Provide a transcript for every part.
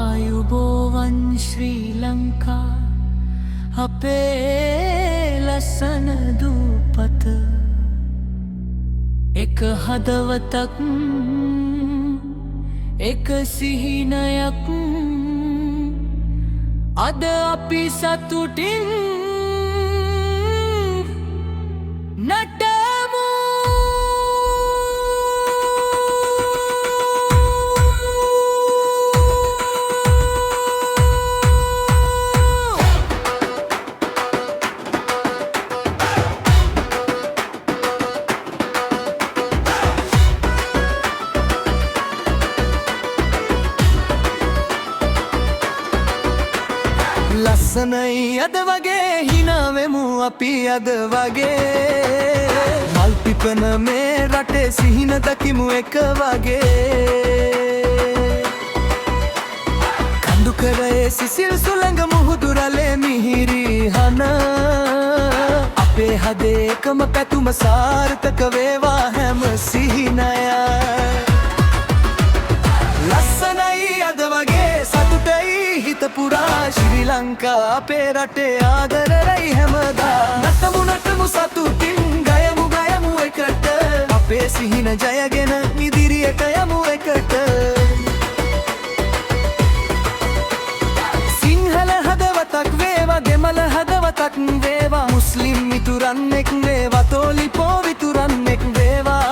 ආයුබෝවන් ශ්‍රී ලංකා අපේ ලස්සන දූපත එක හදවතක් එක සිහිනයක් අද අපි සතුටින් නටමු ලස්සනයි අද වගේ හිනාවෙමු අපි අද වගේ මල් පිපෙන මේ රටේ සිහින දකිමු එක වගේ කඳු කරේ සිසිල් සුළඟ මුහුදු රළේ මිහිරි හන අපේ හදේ එකම පැතුම සාර්ථක වේවා හැම සිහිනය ලස්සනයි අද වගේ සතුටයි හිත පුරා ශ්‍රී ලංකා අපේ රටේ ආදරයි හැමදා නටමු සතුටින් ගයමු එකට අපේ සිහින ජයගෙන ඉදිරියට යමු එකට සිංහල හදවතක් වේවා දෙමළ හදවතක් වේවා මුස්ලිම් මිතුරන් එක් වේවා තෝලිපෝ විතුරන් එක් වේවා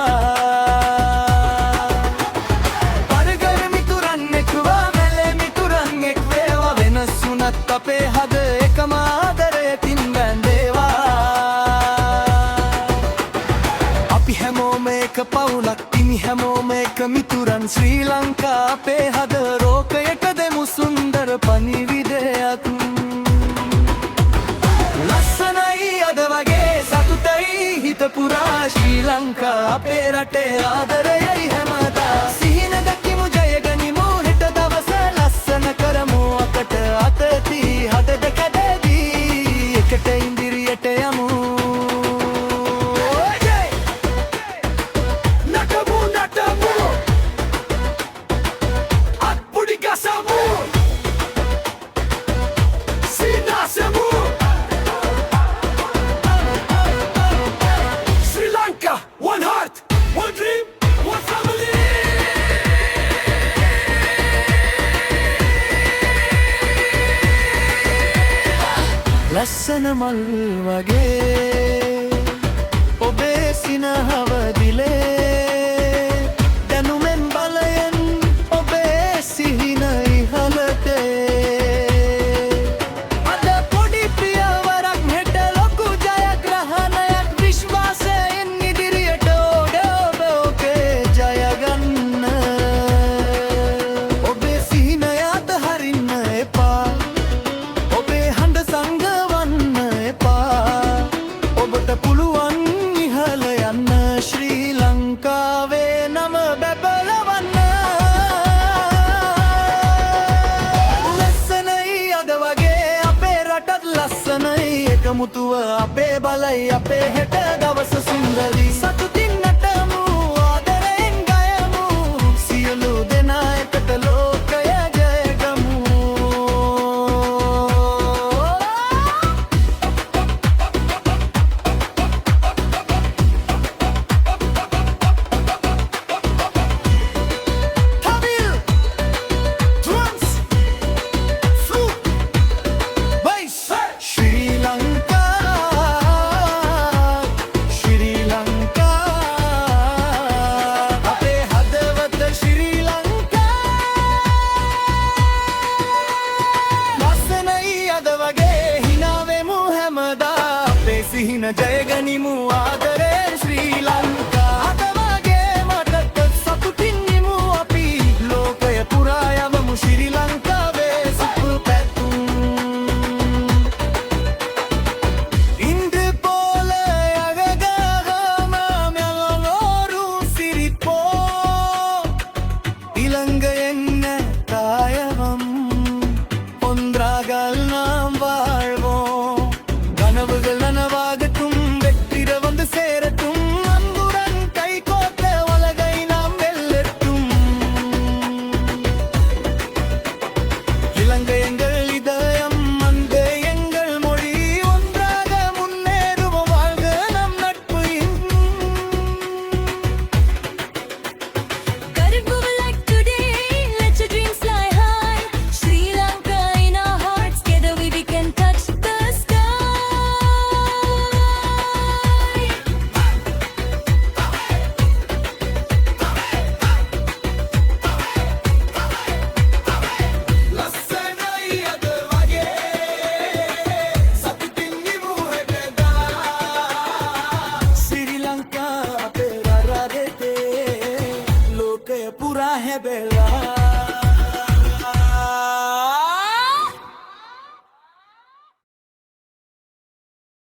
අපේ හද එකම ආදරයකින් බැඳේවා අපි හැමෝම එක පවුලක් තිමි හැමෝම එක මිතුරන් ශ්‍රී ලංකා අපේ හද රෝකයට දෙමු සුන්දර පණිවිඩයක් ලස්සනයි අද වගේ සතුටයි හිත පුරා ශ්‍රී ලංකා අපේ රටේ ආදරයයි හැමදා සිහින දකිමු ජය ගනිමු හෙට දවස ලස්සන කරමු අකට අතති හදද කැදදී එකට ඉදිරියට යමු නටමු අත්පුඩි ගසමු සිනාසමු Sri Lanka, one heart, one dream, one family ලස්සන මල් වගේ ඔබේ සිනහව දිලේ දැනුමෙන් බලයෙන් ඔබේ සිහින ඉහළතේ අද පොඩි ප්‍රියවරක් හෙට ලොකු ජයග්‍රහණයක් විශ්වාසයෙන් ඉදිරියට ඔබ ඔබේ ජයගන්න ඔබේ සිහින අතහරින්න එපා ඔබේ හඬ සංගවන්න එපා ඔබට පුළුවන් ඉහළ යන්න ශ්‍රී ලංකාවේ නම බැබලවන්න ලස්සනයි අද වගේ අපේ රටත් ලස්සනයි එකමුතුව අපේ බලයි අපේ හෙට දවස සුන්දරී සතුටින් නටමු ආදරයෙන් ගයමු සියලු දෙනා එකට ලෝකය ජයගමු සිහින ජයගනිමු ආදරයෙන් ශ්‍රී ලංකා අද වගේ මටත් සතුටින් නිමු අපි ලෝකය පුරා යවමු ශ්‍රී ලංකාවේ සුප පැතුම් ඉන්ද්‍රපෝල යගගම මෙලොරු සිරිපෝ ඉලංගයෙන් හැබෙලා